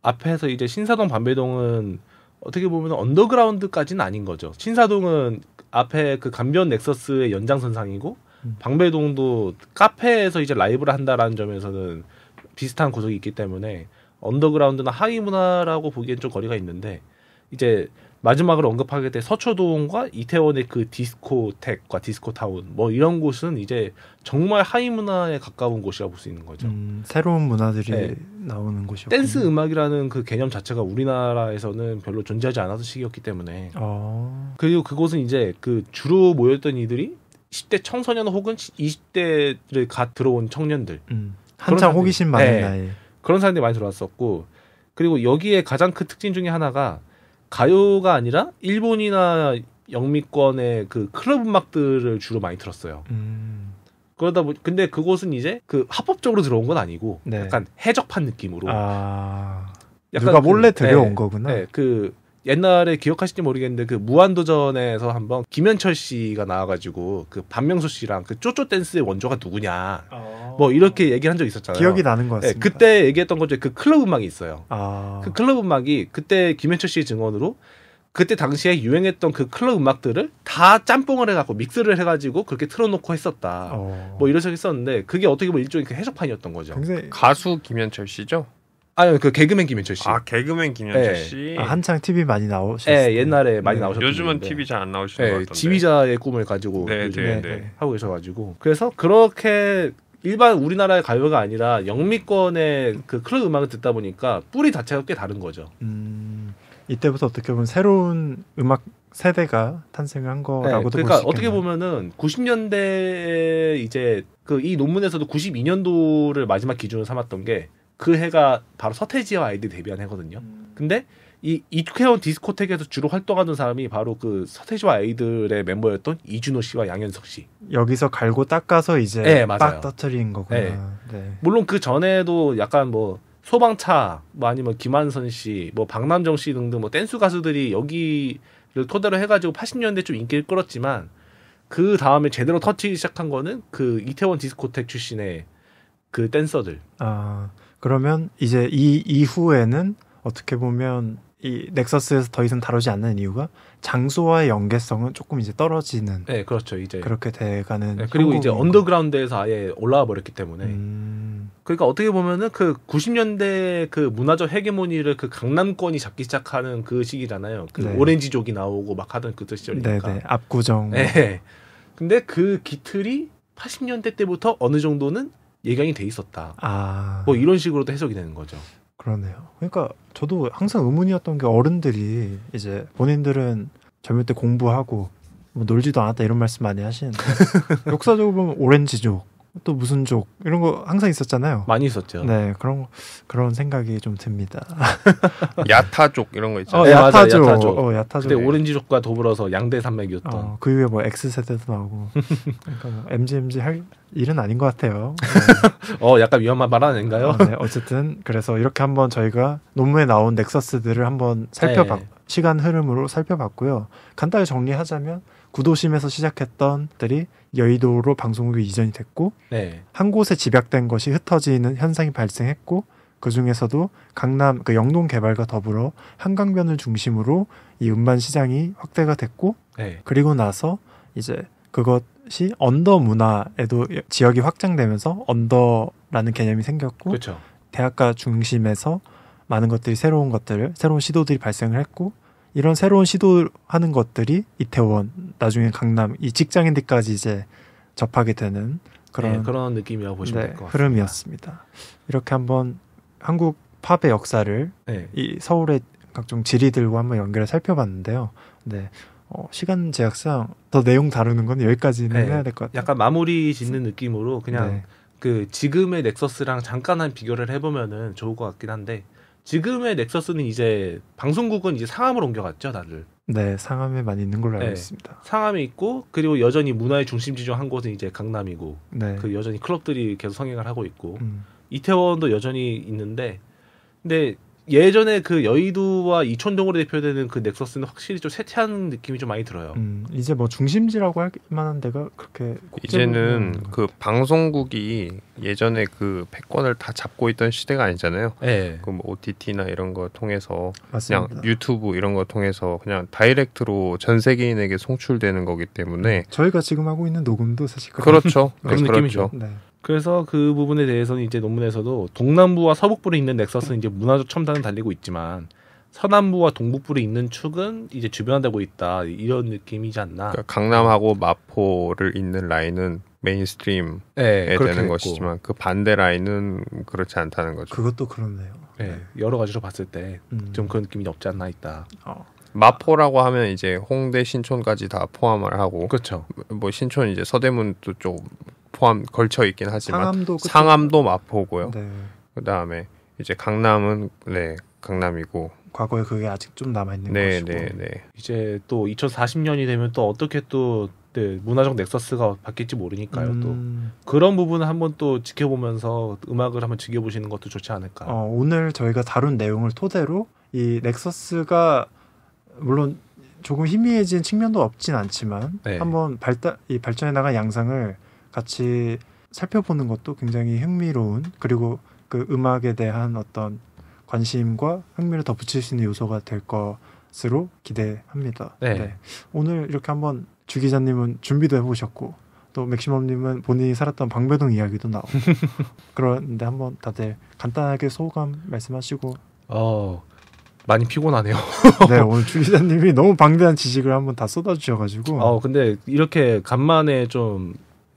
앞에서 이제 신사동 방배동은 어떻게 보면 언더그라운드까지는 아닌 거죠. 신사동은 앞에 그 감변 넥서스의 연장선상이고 방배동도 카페에서 이제 라이브를 한다라는 점에서는 비슷한 구석이 있기 때문에 언더그라운드나 하위 문화라고 보기엔 좀 거리가 있는데 이제 마지막으로 언급하게 될 서초동과 이태원의 그 디스코텍과 디스코타운 뭐 이런 곳은 이제 정말 하위 문화에 가까운 곳이라고 볼 수 있는 거죠. 새로운 문화들이 네. 나오는 곳이었고. 댄스 음악이라는 그 개념 자체가 우리나라에서는 별로 존재하지 않았던 시기였기 때문에 그리고 그곳은 이제 그 주로 모였던 이들이 10대 청소년 혹은 20대를 갓 들어온 청년들 한창 호기심 많은 네. 나이. 그런 사람들이 많이 들어왔었고 그리고 여기에 가장 큰 특징 중에 하나가 가요가 아니라 일본이나 영미권의 그 클럽 음악들을 주로 많이 들었어요. 그러다 보니 근데 그곳은 이제 그 합법적으로 들어온 건 아니고 네. 약간 해적판 느낌으로 약간 약간 누가 몰래 들여온 네, 거구나. 네, 그 옛날에 기억하실지 모르겠는데 그 무한도전에서 한번 김현철 씨가 나와가지고 그 반명수 씨랑 그 쪼쪼 댄스의 원조가 누구냐 뭐 이렇게 얘기한 적 있었잖아요. 기억이 나는 것 네, 같습니다. 그때 얘기했던 것 중에 그 클럽 음악이 있어요. 아. 그 클럽 음악이 그때 김현철 씨의 증언으로 그때 당시에 유행했던 그 클럽 음악들을 다 짬뽕을 해갖고 믹스를 해가지고 그렇게 틀어놓고 했었다. 뭐 이런 식이 있었는데 그게 어떻게 보면 일종의 그 해석판이었던 거죠. 굉장히 가수 김현철 씨죠? 아니 그 개그맨 김현철 씨. 아 개그맨 김현철 네. 씨. 한창 TV 많이 나오셨어요. 네, 옛날에 많이 네. 나오셨던 요즘은 분인데. TV 잘 안 나오시는 것 같던데. 지휘자의 꿈을 가지고 네, 요즘에 네. 하고 계셔가지고 그래서 그렇게 일반 우리나라의 가요가 아니라 영미권의 그 클럽 음악을 듣다 보니까 뿌리 자체가 꽤 다른 거죠. 이때부터 어떻게 보면 새로운 음악 세대가 탄생한 거라고도 그러니까 볼 수 어떻게 있겠네요. 보면은 90년대에 이제 그 이 논문에서도 92년도를 마지막 기준으로 삼았던 게 그 해가 바로 서태지와 아이들이 데뷔한 해거든요. 근데 이 이태원 디스코텍에서 주로 활동하던 사람이 바로 그 서태지와 아이들의 멤버였던 이준호 씨와 양현석 씨. 여기서 갈고 닦아서 이제 네, 맞아요. 빡 터트린 거구나. 네. 네. 물론 그 전에도 약간 뭐 소방차, 뭐 아니면 김한선 씨, 뭐 박남정 씨 등등 뭐 댄스 가수들이 여기를 토대로 해가지고 80년대 좀 인기를 끌었지만 그 다음에 제대로 터치기 시작한 거는 그 이태원 디스코텍 출신의 그 댄서들. 아, 그러면 이제 이 이후에는 어떻게 보면 이 넥서스에서 더 이상 다루지 않는 이유가 장소와의 연계성은 조금 이제 떨어지는 네, 그렇죠. 이제 그렇게 돼가는. 네, 그리고 이제 형국인 언더그라운드에서 아예 올라와 버렸기 때문에. 그러니까 어떻게 보면은 그 90년대 그 문화적 헤게모니를 그 강남권이 잡기 시작하는 그 시기잖아요. 그 네. 오렌지족이 나오고 막 하던 그때 시절이니까. 네네 압구정. 네. 근데 그 기틀이 80년대 때부터 어느 정도는 예견이 돼 있었다. 아, 뭐 이런 식으로도 해석이 되는 거죠. 그러네요. 그러니까 저도 항상 의문이었던 게 어른들이 이제 본인들은 젊을 때 공부하고 뭐 놀지도 않았다 이런 말씀 많이 하시는데 역사적으로 보면 오렌지족 또 무슨 족 이런 거 항상 있었잖아요. 많이 있었죠. 네, 그런 생각이 좀 듭니다. 야타족 이런 거 있잖아요. 네, 맞아요. 야타족. 야타족. 야타족. 그때 오렌지족과 더불어서 양대 산맥이었던. 그 이후에 뭐 X세대도 나오고. 그러니까 뭐 MG 할 일은 아닌 것 같아요. 약간 위험한 말 아닌가요? 네, 어쨌든 그래서 이렇게 한번 저희가 논문에 나온 넥서스들을 한번 시간 흐름으로 살펴봤고요. 간단히 정리하자면 구도심에서 시작했던 들이 여의도로 방송국이 이전이 됐고 네. 한 곳에 집약된 것이 흩어지는 현상이 발생했고 그 중에서도 강남 그 영동 개발과 더불어 한강변을 중심으로 이 음반 시장이 확대가 됐고 네. 그리고 나서 이제 그것이 언더 문화에도 지역이 확장되면서 언더라는 개념이 생겼고 그렇죠. 대학가 중심에서 많은 것들이 새로운 시도들이 발생을 했고 이런 새로운 시도하는 것들이 이태원 나중에 강남 이 직장인들까지 이제 접하게 되는 그런 느낌이라고 보시면 될 것 같습니다. 흐름이었습니다. 이렇게 한번 한국 팝의 역사를 네. 이 서울의 각종 지리들과 한번 연결해 살펴봤는데요. 네. 시간 제약상 더 내용 다루는 건 여기까지는 네. 해야 될 것 같아요. 약간 마무리 짓는 느낌으로 그냥 네. 그 지금의 넥서스랑 잠깐 한 비교를 해보면은 좋을 것 같긴 한데 지금의 넥서스는 이제 방송국은 이제 상암으로 옮겨갔죠, 다들. 네, 상암에 많이 있는 걸로 알고 네. 있습니다. 상암에 있고 그리고 여전히 문화의 중심지 중 한 곳은 이제 강남이고 네. 그 여전히 클럽들이 계속 성행을 하고 있고 이태원도 여전히 있는데 근데 예전에 그 여의도와 이촌동으로 대표되는 그 넥서스는 확실히 좀 쇠퇴한 느낌이 좀 많이 들어요. 이제 뭐 중심지라고 할 만한 데가 그렇게 이제는 그 방송국이 예전에 그 패권을 다 잡고 있던 시대가 아니잖아요. 네. 그 뭐 OTT나 이런 거 통해서 맞습니다. 그냥 유튜브 이런 거 통해서 그냥 다이렉트로 전 세계인에게 송출되는 거기 때문에 저희가 지금 하고 있는 녹음도 사실 그렇죠. 네, 그런 느낌이죠. 네. 그래서 그 부분에 대해서는 이제 논문에서도 동남부와 서북부로 있는 넥서스는 이제 문화적 첨단을 달리고 있지만 서남부와 동북부로 있는 축은 이제 주변화되고 있다 이런 느낌이지 않나. 그러니까 강남하고 마포를 잇는 라인은 메인스트림에 네, 되는 것이지만 그 반대 라인은 그렇지 않다는 거죠. 그것도 그렇네요. 네, 여러 가지로 봤을 때 좀 그런 느낌이 없지 않나 있다. 마포라고 하면 이제 홍대 신촌까지 다 포함을 하고 그렇죠. 뭐 신촌 이제 서대문도 좀 포함 걸쳐 있긴 하지만 상암도 마포고요. 네. 그다음에 이제 강남은 네 강남이고 과거에 그게 아직 좀 남아 있는 네, 것이고. 네, 네. 이제 또 2040년이 되면 또 어떻게 또 네, 문화적 넥서스가 바뀔지 모르니까요. 또 그런 부분을 한번 또 지켜보면서 음악을 한번 즐겨보시는 것도 좋지 않을까. 오늘 저희가 다룬 내용을 토대로 이 넥서스가 물론 조금 희미해진 측면도 없진 않지만 네. 한번 발전해 나간 양상을 같이 살펴보는 것도 굉장히 흥미로운 그리고 그 음악에 대한 어떤 관심과 흥미를 더 붙일 수 있는 요소가 될 것으로 기대합니다. 네. 오늘 이렇게 한번 주 기자님은 준비도 해보셨고 또 맥시멈님은 본인이 살았던 방배동 이야기도 나오고 그런데 한번 다들 간단하게 소감 말씀하시고 많이 피곤하네요. 네, 오늘 주 기자님이 너무 방대한 지식을 한번 다 쏟아주셔가지고 근데 이렇게 간만에 좀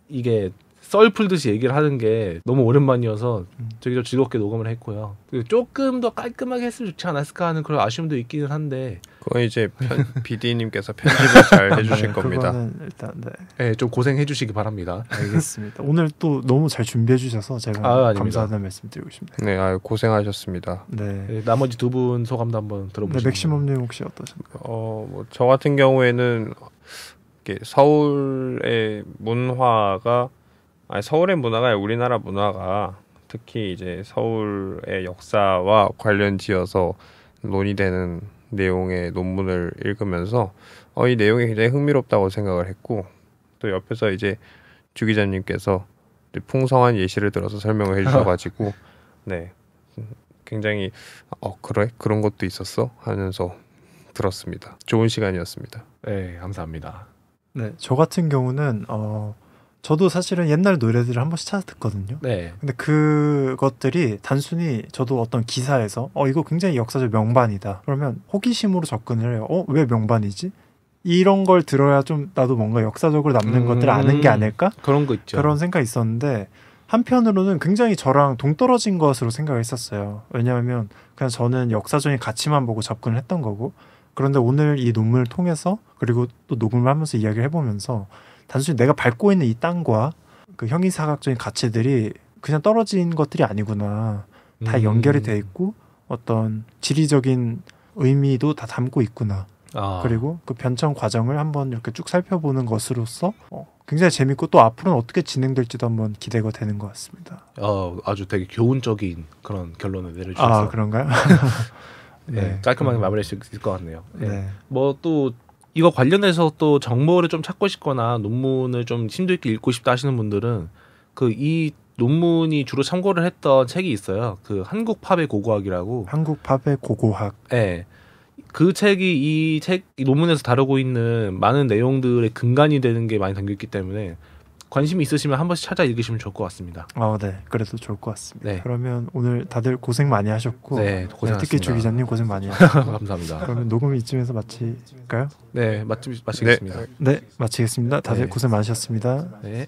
이게 썰 풀듯이 얘기를 하는 게 너무 오랜만이어서 되게 좀 즐겁게 녹음을 했고요. 조금 더 깔끔하게 했으면 좋지 않았을까 하는 그런 아쉬움도 있기는 한데 그건 이제 BD님께서 편집을 잘 해주실 네, 겁니다. 그거는 일단 네, 좀 고생해 주시기 바랍니다. 알겠습니다. 오늘 또 너무 잘 준비해 주셔서 제가 아닙니다. 감사하다는 말씀 드리고 싶네요. 네, 아유, 고생하셨습니다. 네. 네, 나머지 두 분 소감도 한번 네, 들어보시죠. 맥시멈님 혹시 어떠셨나요? 뭐 저 같은 경우에는 이렇게 서울의 문화가 서울의 문화가 아니라 우리나라 문화가 특히 이제 서울의 역사와 관련지어서 논의되는 내용의 논문을 읽으면서 이 내용이 굉장히 흥미롭다고 생각을 했고 또 옆에서 이제 주 기자님께서 풍성한 예시를 들어서 설명을 해주셔가지고 네 굉장히 그래 그런 것도 있었어 하면서 들었습니다. 좋은 시간이었습니다. 네, 감사합니다. 네, 저 같은 경우는 저도 사실은 옛날 노래들을 한 번씩 찾아 듣거든요. 네. 근데 그것들이 단순히 저도 어떤 기사에서 이거 굉장히 역사적 명반이다. 그러면 호기심으로 접근을 해요. 왜 명반이지? 이런 걸 들어야 좀 나도 뭔가 역사적으로 남는 것들을 아는 게 아닐까? 그런 거 있죠. 그런 생각이 있었는데 한편으로는 굉장히 저랑 동떨어진 것으로 생각을 했었어요. 왜냐하면 그냥 저는 역사적인 가치만 보고 접근을 했던 거고 그런데 오늘 이 논문을 통해서 그리고 또 녹음을 하면서 이야기를 해보면서 단순히 내가 밟고 있는 이 땅과 그 형이사각적인 가치들이 그냥 떨어진 것들이 아니구나. 다 연결이 돼 있고 어떤 지리적인 의미도 다 담고 있구나. 그리고 그 변천 과정을 한번 이렇게 쭉 살펴보는 것으로서 굉장히 재밌고 또 앞으로는 어떻게 진행될지도 한번 기대가 되는 것 같습니다. 아주 되게 교훈적인 그런 결론을 내려주셔서. 그런가요? 네, 깔끔하게 마무리할 수 있을 것 같네요. 네. 네. 뭐 또 이거 관련해서 또 정보를 좀 찾고 싶거나 논문을 좀 심도 있게 읽고 싶다 하시는 분들은 이 논문이 주로 참고를 했던 책이 있어요. 그 한국 팝의 고고학이라고. 한국 팝의 고고학. 네. 그 책이 이 논문에서 다루고 있는 많은 내용들의 근간이 되는 게 많이 담겨 있기 때문에 관심이 있으시면 한 번씩 찾아 읽으시면 좋을 것 같습니다. 네. 그래도 좋을 것 같습니다. 네. 그러면 오늘 다들 고생 많이 하셨고 네, 고생하셨습니다. 특히 주 기자님 고생 많이 하셨고 감사합니다. 그러면 녹음 이쯤에서 마칠까요? 네, 마치겠습니다. 네, 마치겠습니다. 다들 네. 고생 많으셨습니다. 네.